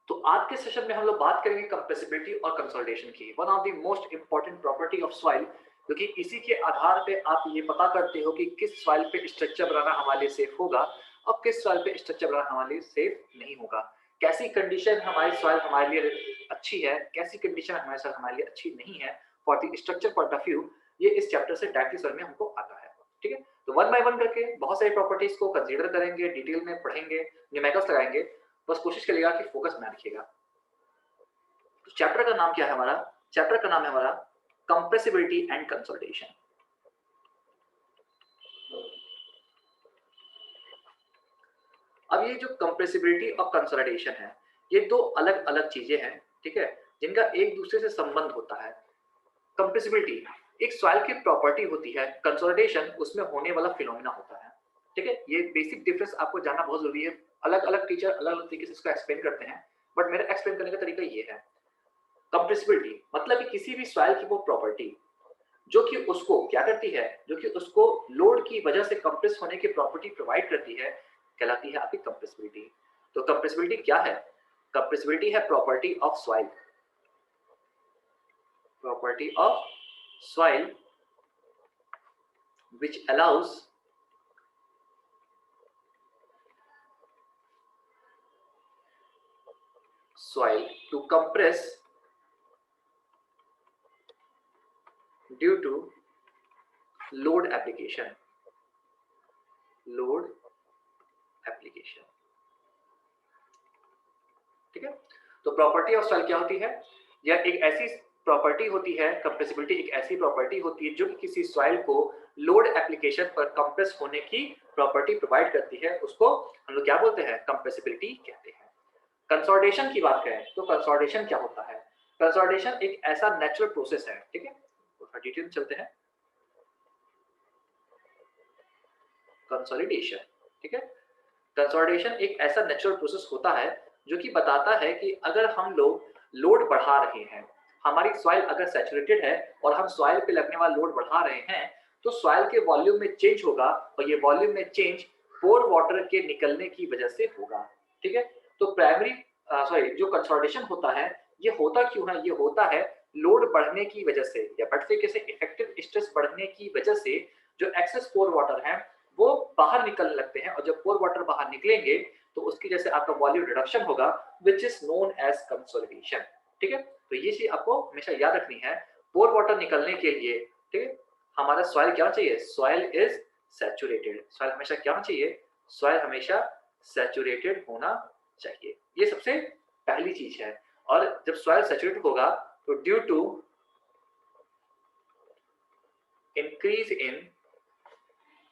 तो आज के सेशन में हम लोग बात करेंगे कंप्रेसिबिलिटी और कंसोलिडेशन की, one of the most important property of soil, क्योंकि इसी के आधार पे आप ये पता करते हो कि किस सॉइल पे स्ट्रक्चर बनाना हमारे लिए सेफ होगा और किस सॉइल पे स्ट्रक्चर बनाना हमारे लिए सेफ नहीं होगा। कैसी कंडीशन हमारी सॉइल हमारे लिए अच्छी है, कैसी कंडीशन हमारी सॉइल हमारे लिए अच्छी नहीं है for the structure point of view, ये इस चैप्टर से डायरेक्टली समझ में हमको आता है। ठीक है, तो वन बाय वन करके बहुत सारी प्रॉपर्टीज को कंसीडर करेंगे, डिटेल में पढ़ेंगे, न्यूमेरिकल्स लगाएंगे। बस कोशिश करिएगा कि फोकस में रखिएगा। तो चैप्टर का नाम क्या है हमारा? चैप्टर का नाम है हमारा कंप्रेसिबिलिटी एंड कंसोलिडेशन। अब ये जो कंप्रेसिबिलिटी और कंसोलिडेशन है, ये दो अलग अलग चीजें हैं, ठीक है, जिनका एक दूसरे से संबंध होता है। कंप्रेसिबिलिटी एक सॉइल की प्रॉपर्टी होती है, कंसोलिडेशन उसमें होने वाला फिनोमेना होता है। ठीक है, ये बेसिक डिफरेंस आपको जानना बहुत जरूरी है। अलग अलग टीचर अलग अलग तरीके से इसको एक्सप्लेन करते हैं, बट मेरा एक्सप्लेन करने का तरीका ये है। कंप्रेसिबिलिटी मतलब कि किसी भी सॉइल की वो प्रॉपर्टी जो कि उसको क्या करती है, जो कि उसको लोड की वजह से कंप्रेस होने की प्रॉपर्टी प्रोवाइड करती है, कहलाती है आपकी कंप्रेसिबिलिटी। तो कंप्रेसिबिलिटी क्या है? कंप्रेसिबिलिटी है property of soil, property of soil which allows soil to compress due to load application, load application। ठीक है, तो प्रॉपर्टी ऑफ सॉइल क्या होती है? यह एक ऐसी प्रॉपर्टी होती है, कंप्रेसिबिलिटी एक ऐसी प्रॉपर्टी होती है जो कि किसी सॉइल को लोड एप्लीकेशन पर कंप्रेस होने की प्रॉपर्टी प्रोवाइड करती है, उसको हम लोग क्या बोलते हैं? कंप्रेसिबिलिटी कहते हैं। कंसोलिडेशन की बात करें तो कंसोलिडेशन क्या होता है? कंसोलिडेशन एक ऐसा नेचुरल प्रोसेस है, ठीक है, थोड़ा डिटेल में चलते हैं। कंसोलिडेशन, ठीक है, कंसोलिडेशन एक ऐसा नेचुरल प्रोसेस होता है जो कि बताता है कि अगर हम लोग लोड बढ़ा रहे हैं, हमारी सॉइल अगर सैचुरेटेड है और हम सॉइल पे लगने वाला लोड बढ़ा रहे हैं, तो सॉइल के वॉल्यूम में चेंज होगा और ये वॉल्यूम में चेंज पोर वाटर के निकलने की वजह से होगा। ठीक है, तो प्राइमरी जो कंसोलिडेशन होता है, ये होता क्यों है? ये होता है लोड बढ़ने की वजह से, या बट तरीके से इफेक्टिव स्ट्रेस बढ़ने की वजह से जो एक्सेस पोर वाटर है वो बाहर निकलने लगते हैं, और जब पोर वाटर बाहर निकलेंगे तो उसकी जैसे आपका वॉल्यूम रिडक्शन होगा, which is known as consolidation. ठीक है, तो ये चीज आपको हमेशा याद रखनी है। पोर वाटर निकलने के लिए, ठीक है, हमारा सॉइल क्या चाहिए? Soil is saturated. सॉइल हमेशा क्या होना चाहिए? सॉइल हमेशा सैचुरेटेड होना चाहिए, ये सबसे पहली चीज है। और जब सॉइल सैचुरेटेड होगा तो due to increase in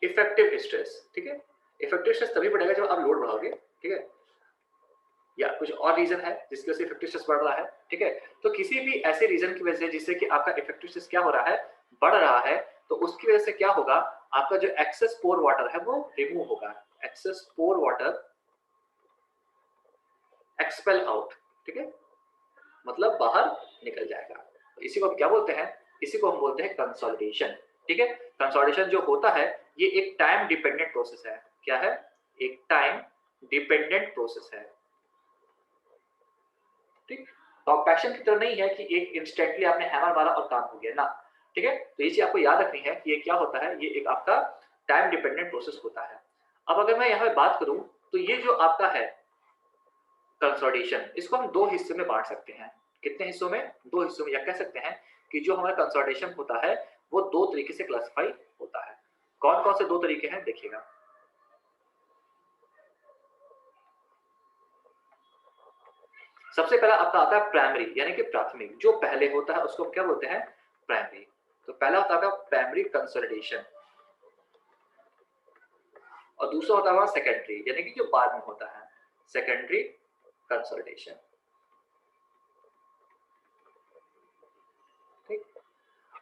effective stress, ठीक है, इफेक्टिव स्ट्रेस तभी बढ़ेगा जब आप लोड बढ़ाओगे, ठीक है, या कुछ और रीजन है जिसकी वजह से इफेक्टिव स्ट्रेस बढ़ रहा है। ठीक है, तो किसी भी ऐसे रीजन की वजह से जिससे कि आपका इफेक्टिव स्ट्रेस क्या हो रहा है? बढ़ रहा है, तो उसकी वजह से क्या होगा? आपका जो एक्सेस पोर वाटर है वो रिमूव होगा, एक्सेस पोर वाटर एक्सपेल आउट, ठीक है, मतलब बाहर निकल जाएगा। तो इसी को हम क्या बोलते हैं? इसी को हम बोलते हैं कंसोलिडेशन। ठीक है, कंसोलिडेशन जो होता है ये एक टाइम डिपेंडेंट प्रोसेस है। क्या है? एक टाइम डिपेंडेंट प्रोसेस है। ठीक, कॉम्पैक्शन की तरह नहीं है कि एक इंस्टेंटली आपने हैमर मारा और काम हो गया ना। ठीक है, तो ये चीज आपको याद रखनी है कि ये क्या होता है, ये एक आपका टाइम डिपेंडेंट प्रोसेस होता है। अब अगर मैं यहाँ पे बात करूं तो ये जो आपका है कंसोलिडेशन, इसको हम दो हिस्से में बांट सकते हैं। कितने हिस्सों में? दो हिस्सों में, या कह सकते हैं कि जो हमारा कंसोलिडेशन होता है वो दो तरीके से क्लासिफाई होता है। कौन कौन से दो तरीके हैं देखिएगा। सबसे पहला आपका आता है प्राइमरी, यानी कि प्राथमिक, जो पहले होता है उसको क्या बोलते हैं? प्राइमरी। तो पहला होता है प्राइमरी कंसोलिडेशन, और दूसरा होता है सेकेंडरी, यानी कि जो बाद में होता है, सेकेंडरी कंसोलिडेशन। ठीक,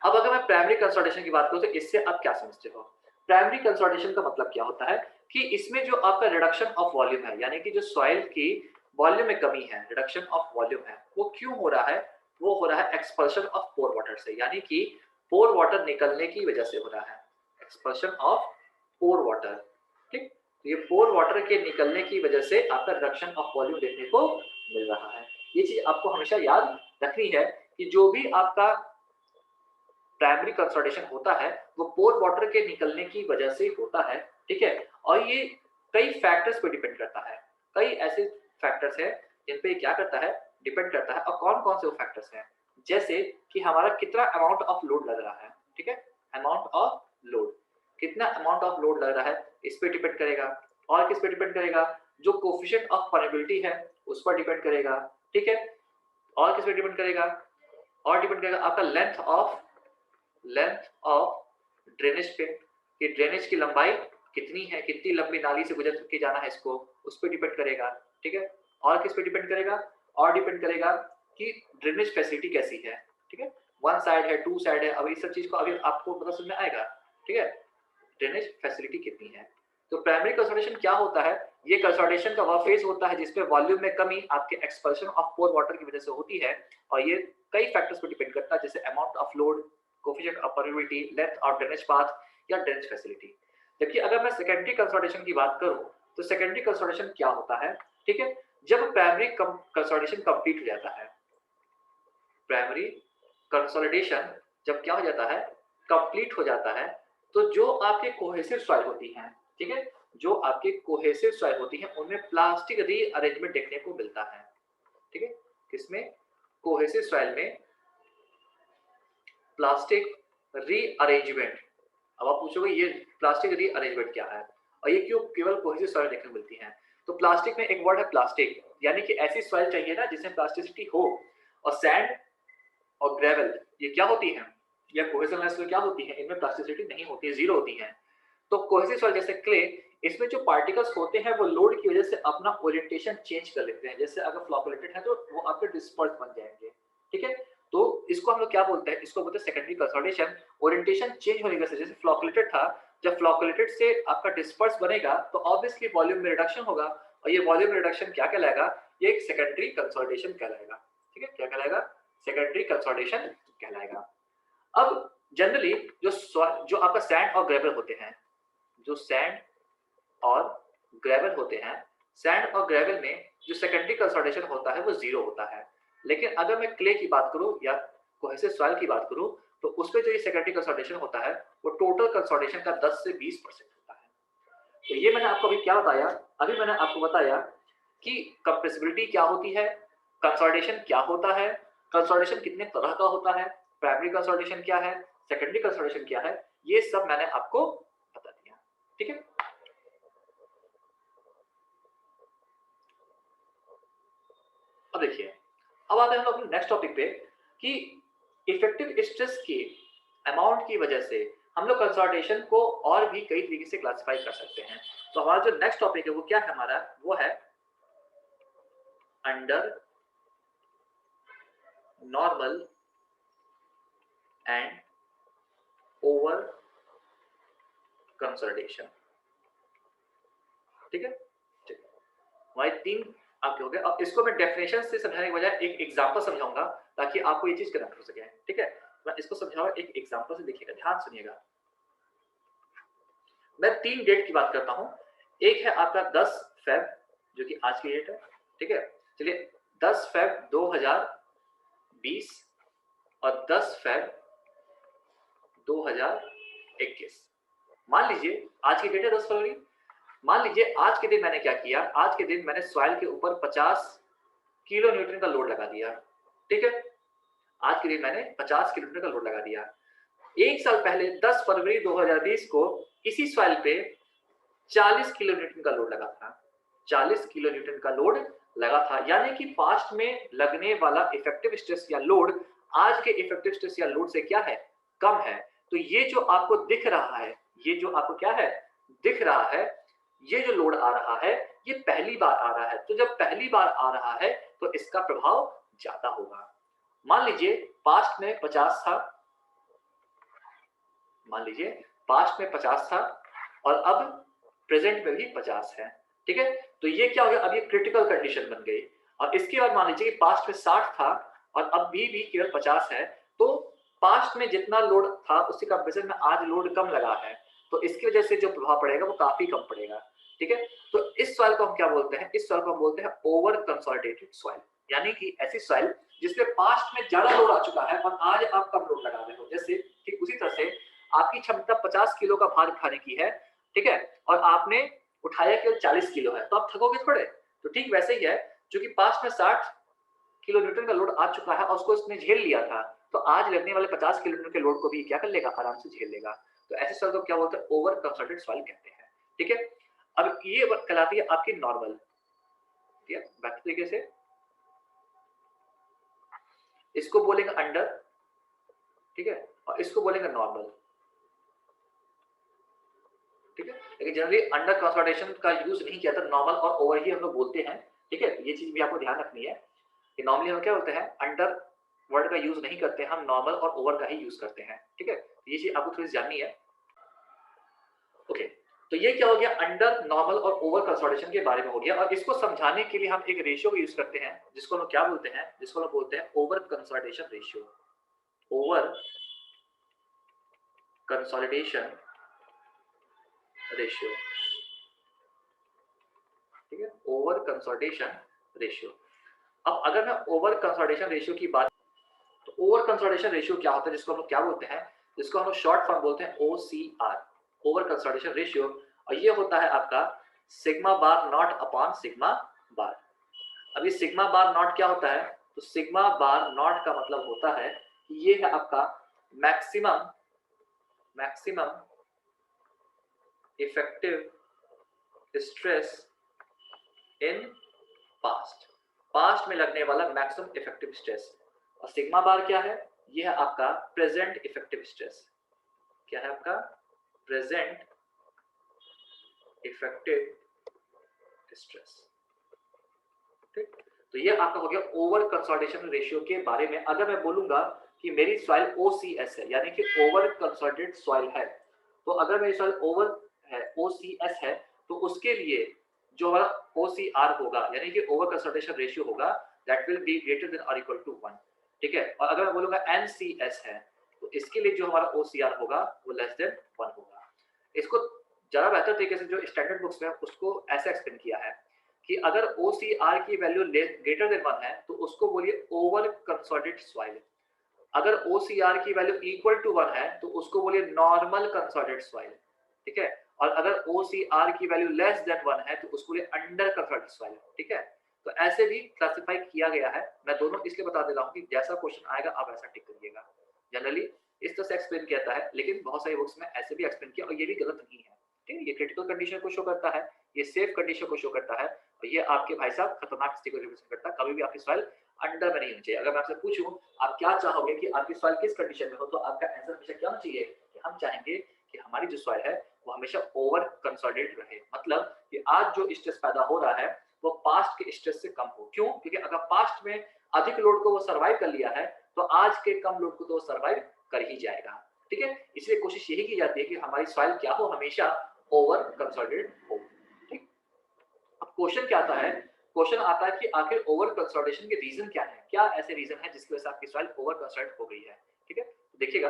अब अगर मैं प्राइमरी कंसोलिडेशन की बात करूं तो इससे आप क्या समझते हो? प्राइमरी कंसोलिडेशन का मतलब क्या होता है कि इसमें जो आपका रिडक्शन ऑफ वॉल्यूम है, यानी कि जो सॉइल की वॉल्यूम में कमी है, रिडक्शन ऑफ वॉल्यूम है, वो क्यों हो रहा है? वो हो रहा है एक्सपल्शन ऑफ पोर वाटर से, यानी कि पोर वाटर निकलने की वजह से हो रहा है, एक्सपल्शन ऑफ पोर वाटर। ठीक, तो ये पोर वाटर के निकलने की वजह से आपका रिडक्शन ऑफ वॉल्यूम देखने को मिल रहा है। ये चीज आपको हमेशा याद रखनी है कि जो भी आपका प्राइमरी कंसोलिडेशन होता है वो पोर वाटर के निकलने की वजह से होता है, ठीक है। और ये कई फैक्टर्स पे डिपेंड करता है, कई ऐसे फैक्टर्स हैं जिन पे क्या करता है, डिपेंड करता है। और कौन कौन से वो फैक्टर्स हैं, जैसे कि हमारा कितना अमाउंट ऑफ लोड लग रहा है, ठीक है, अमाउंट ऑफ लोड, कितना अमाउंट ऑफ लोड लग रहा है इस पे डिपेंड करेगा। और किस पे डिपेंड करेगा, जो कोफिशिएंट ऑफ परमेबिलिटी है उस पर डिपेंड करेगा, ठीक है। और किस पे डिपेंड करेगा, और डिपेंड करेगा आपका लेंथ ऑफ ड्रेनेज पे, कि ड्रेनेज की लंबाई कितनी है, कितनी लंबी नाली से गुजर के जाना है इसको, उस पर डिपेंड करेगा, ठीक है। और किस पे डिपेंड करेगा, और डिपेंड करेगा कि ड्रेनेज फैसिलिटी कैसी है, ठीक है, वन साइड है, टू साइड है, अब इस सब चीज को अभी आपको पता समझ में आएगा, ठीक है, ड्रेनेज फैसिलिटी कितनी है। तो प्राइमरी कंसोलिडेशन क्या होता है, ये कंसोलिडेशन का वह फेज होता है जिसमें वॉल्यूम में कमी आपके एक्सपल्शन ऑफ पोर वाटर की वजह से होती है। और ये कई फैक्टर्स पर डिपेंड करता है, जैसे amount of load, coefficient of permeability, length of drainage path या ड्रेनेज फैसिलिटी। जबकि अगर मैं सेकेंडरी कंसोलिडेशन की बात करूं तो सेकेंडरी कंसोलिडेशन क्या होता है, ठीक है, जब प्राइमरी कंसोलिडेशन कंप्लीट हो जाता है, प्राइमरी कंसोलिडेशन जब क्या हो जाता है, कंप्लीट हो जाता है, तो जो आपके कोहेसिव सॉइल होती हैं, ठीक है, जो आपके कोहेसिव सॉइल होती हैं उनमें प्लास्टिक रीअरेंजमेंट देखने को मिलता है, ठीक है, किसमें, कोहेसिव सॉइल में प्लास्टिक रीअरेंजमेंट। अब आप पूछोगे ये प्लास्टिक रीअरेंजमेंट क्या है और ये क्यों केवल कोहेसिव सॉइल देखने को मिलती है। तो प्लास्टिक में एक वर्ड है प्लास्टिक, यानी कि ऐसी सॉइल चाहिए ना जिसमें प्लास्टिसिटी हो। और सैंड और ग्रेवल ये क्या होती हैं, या कोहेसिव सॉइल क्या होती है, इनमें प्लास्टिसिटी नहीं होती है, जीरो होती है। तो कोहेसिव सॉइल जैसे क्ले, इसमें जो पार्टिकल्स होते हैं वो लोड की वजह से अपना ओरिएंटेशन चेंज कर लेते हैं। जैसे अगर फ्लोकुलेटेड है तो वो आपके डिस्पर्स बन जाएंगे, ठीक है। तो इसको हम लोग क्या बोलते हैं, इसको बोलते हैं सेकेंडरी कंसोलिडेशन। ओरिएंटेशन चेंज होने की वजह से, जैसे फ्लोकुलेटेड था, जब फ्लोकुलेटेड से आपका डिस्पर्स बनेगा तो ऑब्वियसली वॉल्यूम में रिडक्शन होगा, और ये वॉल्यूम रिडक्शन क्या कहलाएगा, ये एक सेकेंडरी कंसोलिडेशन कहलाएगा, ठीक है, क्या कहलाएगा, सेकेंडरी कंसोलिडेशन कहलाएगा। अब जनरली जो आपका सैंड और ग्रेवल होते हैं, जो सैंड और ग्रेवल होते हैं, सैंड और ग्रेवल में जो सेकेंडरी कंसोलिडेशन होता है वो जीरो होता है। लेकिन अगर मैं क्ले की बात करूं या कोहेसिव सॉइल की बात करूं तो उसमें जो ये सेकेंडरी कंसोलिडेशन होता है वो टोटल कंसोलिडेशन का 10 से 20% होता है। तो ये मैंने आपको अभी क्या बताया, अभी मैंने आपको बताया कि कंप्रेसिबिलिटी क्या होती है, कंसोलिडेशन क्या होता है, कंसोलिडेशन कितने तरह का होता है, प्राइमरी कंसोलिडेशन क्या है, सेकेंडरी कंसोलिडेशन क्या है, ये सब मैंने आपको बता दिया, ठीक है। अब देखिए, अब आते हैं हम लोग नेक्स्ट टॉपिक पे कि इफेक्टिव स्ट्रेस के अमाउंट की वजह से हम लोग कंसोलिडेशन को और भी कई तरीके से क्लासिफाई कर सकते हैं। तो हमारा जो नेक्स्ट टॉपिक है वो क्या है, हमारा वो है under normal and over consolidation, ठीक है, ठीक है। हमारे तीन आपके हो गए। अब इसको मैं डेफिनेशन से समझाने के बजाय एक एग्जांपल समझाऊंगा ताकि आपको ये चीज कनेक्ट हो सके, ठीक है। मैं इसको समझाऊंगा एक एग्जांपल से, देखिएगा, ध्यान सुनिएगा। मैं 3 डेट की बात करता हूं। एक है आपका 10 फेब जो कि आज की डेट है, ठीक है। चलिए 10 फेब 2020 और 10 फेब 2021। मान लीजिए आज की डेट है 10 फरवरी। मान लीजिए आज के दिन मैंने क्या किया, आज के दिन मैंने सॉइल के ऊपर 50 किलो न्यूटन का लोड लगा दिया, ठीक है। आज के दिन मैंने 50 किलो न्यूटन का लोड लगा दिया। एक साल पहले 10 फरवरी 2020 को इसी सॉइल पे 40 किलो न्यूटन का लोड लगा था, 40 किलो न्यूटन का लोड लगा था। यानी कि पास्ट में लगने वाला इफेक्टिव स्ट्रेस या लोड आज के इफेक्टिव स्ट्रेस या लोड से क्या है, कम है। तो ये जो आपको दिख रहा है, ये जो आपको क्या है दिख रहा है, ये जो लोड आ रहा है ये पहली बार आ रहा है। तो जब पहली बार आ रहा है तो इसका प्रभाव ज्यादा होगा। मान लीजिए पास्ट में 50 था, मान लीजिए पास्ट में 50 था और अब प्रेजेंट में भी 50 है, ठीक है। तो ये क्या हो गया, अब ये क्रिटिकल कंडीशन बन गई। और इसके बाद मान लीजिए कि पास्ट में 60 था और अब भी केवल 50 है। तो पास्ट में जितना लोड था उसके कंपेरिजन में आज लोड कम लगा है, तो इसकी वजह से जो प्रभाव पड़ेगा वो काफी कम पड़ेगा। ठीक है। तो इस सॉइल को हम क्या बोलते हैं, इस सॉइल को हम बोलते हैं ओवर कंसोलिडेटेड सॉइल, यानी कि ऐसी सॉइल जिसमें पास्ट में ज्यादा लोड आ चुका है और आज आप कम लोड लगा रहे हो। जैसे ठीक उसी तरह से आपकी क्षमता 50 किलो का भार उठाने की है, ठीक है, और आपने उठाया केवल 40 किलो है, तो आप थकोगे थोड़े। तो ठीक वैसे ही है, जो कि पास्ट में 60 किलो न्यूटन का लोड आ चुका है और उसको इसने झेल लिया था, तो आज लगने वाले 50 किलो न्यूटन के लोड को भी क्या कर लेगा, आराम से झेल लेगा। तो ऐसे सॉइल को क्या बोलते हैं, ओवर कंसोलिडेटेड सॉइल कहते हैं। ठीक है, अब ये कहलाती है आपकी नॉर्मल। ठीक है, बाकी तरीके से इसको बोलेंगे अंडर, ठीक है, और इसको बोलेंगे नॉर्मल। ठीक है, लेकिन जनरली अंडर कंसोलिडेशन का यूज नहीं किया था, नॉर्मल और ओवर ही हम लोग बोलते हैं। ठीक है, ये चीज भी आपको ध्यान रखनी है कि नॉर्मली हम क्या बोलते हैं, अंडर वर्ड का यूज नहीं करते, हम नॉर्मल और ओवर का ही यूज करते हैं। ठीक है, ये चीज आपको थोड़ी जाननी है। ओके, तो ये क्या हो गया, अंडर, नॉर्मल और ओवर कंसोलिडेशन के बारे में हो गया। और इसको समझाने के लिए हम एक रेशियो को यूज करते हैं, जिसको हम क्या बोलते हैं, जिसको हम बोलते हैं over consolidation ratio. Over consolidation ratio, ठीक है, ओवर कंसोलिडेशन रेशियो। अब अगर मैं ओवर कंसोलिडेशन रेशियो की बात, तो ओवर कंसोलिडेशन रेशियो क्या होता है, जिसको हम लोग क्या बोलते हैं, जिसको हम लोग शॉर्ट फॉर्म बोलते हैं OCR, ओवर कंसोलिडेशन रेशियो। और ये होता है आपका sigma bar not upon sigma bar. अब ये सिग्मा बार नॉट क्या होता है, तो सिग्मा बार नॉट का मतलब होता है कि ये है आपका maximum effective stress in past में लगने वाला मैक्सिमम इफेक्टिव स्ट्रेस। और सिग्मा बार क्या है, ये है आपका प्रेजेंट इफेक्टिव स्ट्रेस। क्या है आपका प्रेजेंट इफेक्टिव स्ट्रेस। ठीक, तो ये आपका हो गया ओवर कंसोलिडेशन रेशियो के बारे में। अगर मैं बोलूंगा कि मेरी सॉइल OCS है, यानी कि ओवर कंसोलिडेटेड सॉइल है, तो अगर मेरी सॉइल ओवर है, OCS है, तो उसके लिए जो हमारा OCR होगा, यानी कि ओवर कंसोलिडेशन रेशियो होगा, that will be greater than और इक्वल टू 1। ठीक है, और अगर मैं बोलूंगा NCS है, तो इसके लिए जो हमारा OCR होगा वो लेस देन 1 होगा। इसको ज्यादा बेहतर तरीके से जो स्टैंडर्ड बुक्स में उसको ऐसे एक्सप्लेन किया है कि अगर OCR की वैल्यू ग्रेटर देन 1 है, तो उसको बोलिए ओवर कंसोलिडेटेड सॉइल। अगर OCR की वैल्यू इक्वल टू 1 है, तो उसको बोलिए नॉर्मल कंसोलिडेटेड सॉइल। ठीक है, और अगर OCR की वैल्यू लेस देन 1 है, तो उसको बोलिए अंडर कंसोलिडेटेड सॉइल। ठीक है, तो ऐसे भी क्लासिफाई किया गया है। मैं दोनों इसलिए बता दे रहा हूँ कि जैसा क्वेश्चन आएगा आप ऐसा टिक करिएगा। जनरली इस तरह से एक्सप्लेन किया जाता है, लेकिन बहुत सारी बुक्स में ऐसे भी एक्सप्लेन किया, और ये भी गलत नहीं है। ठीक है, ये क्रिटिकल कंडीशन को शो करता है, ये सेफ कंडीशन को शो करता है, और ये आपके भाई साहब खतरनाक स्थिति को रिप्रेजेंट करता है। कभी भी आपकी सॉइल अंडर में नहीं होनी चाहिए। अगर मैं आपसे पूछूं आप क्या चाहोगे कि आपकी सॉइल किस कंडीशन में हो, तो आपका आंसर हमेशा क्या होना चाहिए कि हम चाहेंगे कि हमारी जो सॉइल है वो हमेशा ओवर कंसोलिडेटेड रहे। मतलब कि आज जो स्ट्रेस पैदा हो रहा है वो पास्ट के स्ट्रेस से कम हो। क्यों? क्योंकि अगर पास्ट में अधिक लोड को वो सर्वाइव कर लिया है, तो आज के कम लोड को तो वो सर्वाइव कर ही जाएगा। ठीक है, इसलिए कोशिश यही की जाती है कि हमारी सॉइल क्या हो, हमेशा ओवर कंसोलिडेटेड हो। ठीक, अब क्वेश्चन क्या आता है, क्वेश्चन आता है कि आखिर ओवर कंसोलिडेशन के रीजन क्या है, क्या ऐसे रीजन है जिसकी वजह से आपकी सॉइल ओवर कंसोलिडेट हो गई है। ठीक है, तो देखिएगा,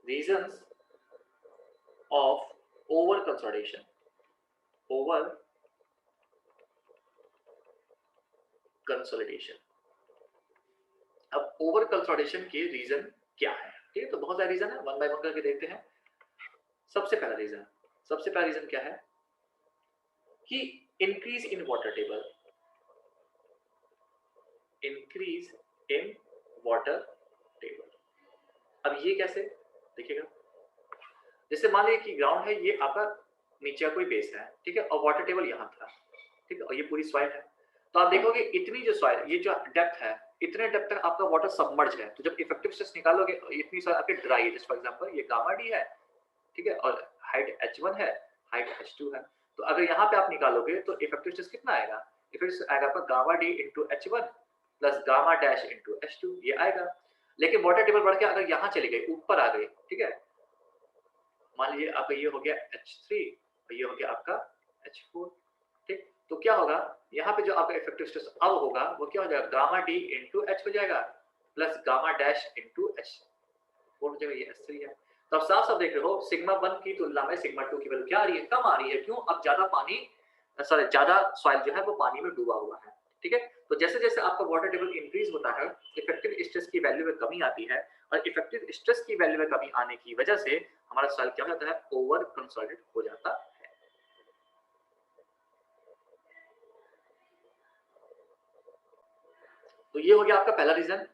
reasons of over consolidation. Over consolidation, अब ओवर कंसोलिडेशन के रीजन क्या है। ठीक है, तो बहुत सारे रीजन है, वन बाय वन करके देखते हैं। सबसे पहला रीजन क्या है कि increase in water table. Increase in water table, अब ये कैसे, देखिएगा, जैसे मान लीजिए कि ग्राउंड है, ये आपका नीचे कोई बेस है, ठीक है, और वाटर टेबल यहाँ था, ठीक है, और ये पूरी सॉइल है। तो आप देखोगे इतनी जो सॉइल, ये जो डेप्थ है, इतने डेप्थ तक आपका वाटर सबमर्ज है। तो जब इफेक्टिव स्ट्रेस निकालोगे, इतनी सॉइल आपकी ड्राई है, जैसे फॉर एग्जांपल ये गामा डी है, ठीक है, और हाइट H1 है, हाइट H2 है। तो अगर यहाँ पे आप निकालोगे तो इफेक्टिव स्ट्रेस कितना आएगा, इफेक्टिव स्ट्रेस आएगा आपका gamma D into H1 plus gamma dash into H2, ये आएगा। लेकिन वाटर टेबल बढ़ के अगर यहाँ चली गई, ऊपर आ गई, ठीक है, मान लीजिए आपका ये हो गया H3 और ये हो गया आपका H4, ठीक, तो क्या होगा, यहाँ पे जो आपका इफेक्टिव स्ट्रेस अब होगा वो क्या हो जाएगा, गामा डी इंटू H हो जाएगा plus gamma dash into H4 हो जाएगा, ये H3 है। तो आप साफ-साफ देख रहे हो सिग्मा 1 की तुलना में सिग्मा 2 की वैल्यू क्या आ रही है? कम आ रही है। क्यों? अब ज़्यादा पानी सॉरी ज़्यादा सॉइल जो है वो पानी में डूबा हुआ है। ठीक है? तो जैसे-जैसे आपका वाटर टेबल इंक्रीज़ होता है, इफेक्टिव स्ट्रेस की वैल्यू में कमी आती है और इफेक्टिव स्ट्रेस की वैल्यू में कमी आने की वजह से हमारा सॉइल क्या हो जाता है? ओवर कंसोलिडेट हो जाता है। तो ये हो गया आपका पहला रीज़न।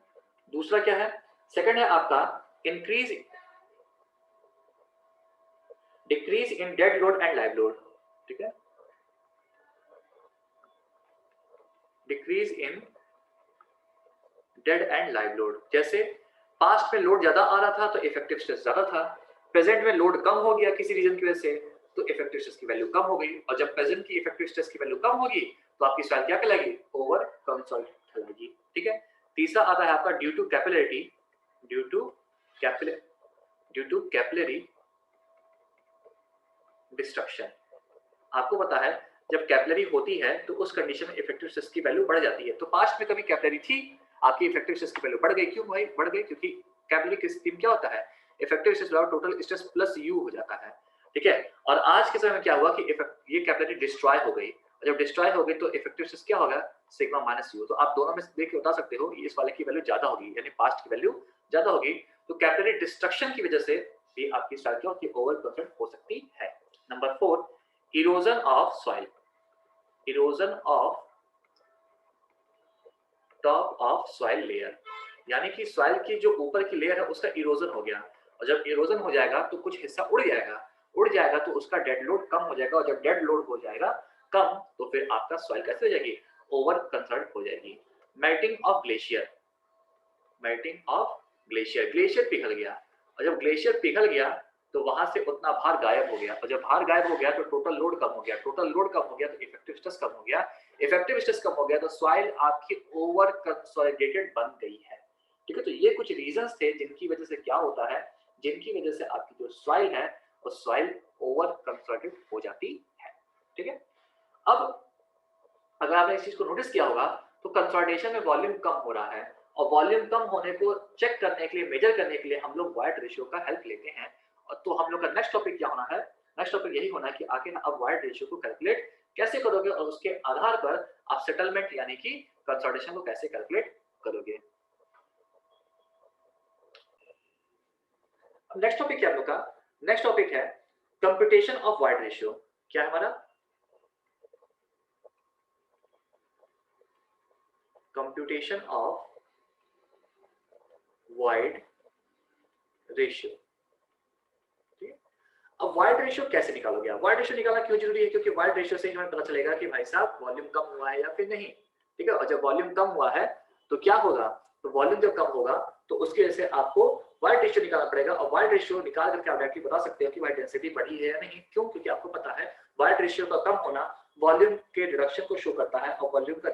दूसरा क्या है? सेकंड है आपका increase decrease in dead load and live load. ठीक है? Decrease in dead and live load. जैसे पास्ट में लोड ज्यादा आ रहा था तो इफेक्टिव स्ट्रेस ज्यादा था, प्रेजेंट में लोड कम हो गया किसी रीजन की वजह से तो इफेक्टिव स्ट्रेस की वैल्यू कम हो गई, और जब प्रेजेंट की इफेक्टिव स्ट्रेस की वैल्यू कम होगी तो आपकी सॉइल क्या कहलाएगी? ओवर कंसोलिडेट कहलाएगी। ठीक है? तीसरा आता है आपका due to capillarity, due to capillary due to capillary destruction. आपको पता है जब कैपिलरी होती है तो उस कंडीशन में इफेक्टिव स्ट्रेस की वैल्यू बढ़ जाती है। तो पास्ट में कभी कैपिलरी थी, आपकी इफेक्टिव स्ट्रेस की वैल्यू बढ़ गई। क्यों भाई बढ़ गई? क्योंकि कैपिलरी की स्थिति में क्या होता है? इफेक्टिव स्ट्रेस बराबर टोटल स्ट्रेस प्लस यू हो जाता है। ठीक है? और आज के समय में क्या हुआ कि ये कैपिलरी डिस्ट्रॉय हो गई, और जब डिस्ट्रॉय हो गई तो इफेक्टिव स्ट्रेस क्या होगा? Sigma minus you. तो आप दोनों में से देख के बता सकते हो इस वाले की वैल्यू ज्यादा होगी, यानी पास्ट की वैल्यू ज्यादा होगी। तो कैपिलरी डिस्ट्रक्शन की वजह से ये आपकी सॉइल क्या होती है? ओवर कंसोलिडेट हो सकती है। Number 4, erosion of soil, erosion of top of soil layer, यानी कि सॉइल की जो ऊपर की लेयर है उसका इरोजन हो गया, और जब इरोजन हो जाएगा तो कुछ हिस्सा उड़ जाएगा तो उसका डेड लोड कम हो जाएगा, और जब डेड लोड हो जाएगा कम तो फिर आपका सॉइल कैसे हो जाएगी? ओवर कंसर्ट हो जाएगी। Melting of glacier, melting of glacier, glacier पिघल गया, और जब ग्लेशियर पिघल गया तो वहां से उतना भार गायब हो गया, और जब भार गायब हो गया तो टोटल लोड कम हो गया, टोटल लोड कम हो गया तो इफेक्टिव स्ट्रेस कम हो गया, इफेक्टिव स्ट्रेस कम हो गया तो सॉइल आपकी ओवर कंसोलिडेटेड बन गई है। ठीक है? तो ये कुछ रीजंस थे जिनकी वजह से क्या होता है, जिनकी वजह से आपकी जो सॉइल है वो सॉइल ओवर कंसोलिडेटेड हो जाती है। ठीक है? अब अगर आपने इस चीज को नोटिस किया होगा तो कंसोलिडेशन में वॉल्यूम कम हो रहा है, और वॉल्यूम कम होने को चेक करने के लिए, मेजर करने के लिए हम लोग वाइड रेशियो का हेल्प लेते हैं। और तो हम लोग का नेक्स्ट टॉपिक क्या होना है? नेक्स्ट टॉपिक यही होना है कि आखिर आप वाइड रेशियो को कैलकुलेट कैसे करोगे, और उसके आधार पर आप सेटलमेंट यानी कि कंसोलिडेशन को कैसे कैलकुलेट करोगे। नेक्स्ट टॉपिक क्या हम लोग का? नेक्स्ट टॉपिक है कंप्यूटेशन ऑफ वाइड रेशियो। क्या है हमारा? Computation of void ratio. अब वाइड रेशियो कैसे निकालोगे? आप वाइड रेशियो निकालना क्यों जरूरी है? क्योंकि वाइड रेशियो से हमें पता चलेगा कि भाई साहब वॉल्यूम कम हुआ है या फिर नहीं। ठीक है? और जब वॉल्यूम कम हुआ है तो क्या होगा? तो वॉल्यूम जब कम होगा तो उसकी वजह से आपको वाइड रेशियो निकालना पड़ेगा, और वाइड रेशियो निकाल करके आप डायरेक्टली बता सकते हो कि भाई डेंसिटी बढ़ी है या नहीं। क्यों? क्योंकि आपको पता है वाइड रेशियो का कम होना वॉल्यूम के रिडक्शन को शो करता है, और वॉल्यूम का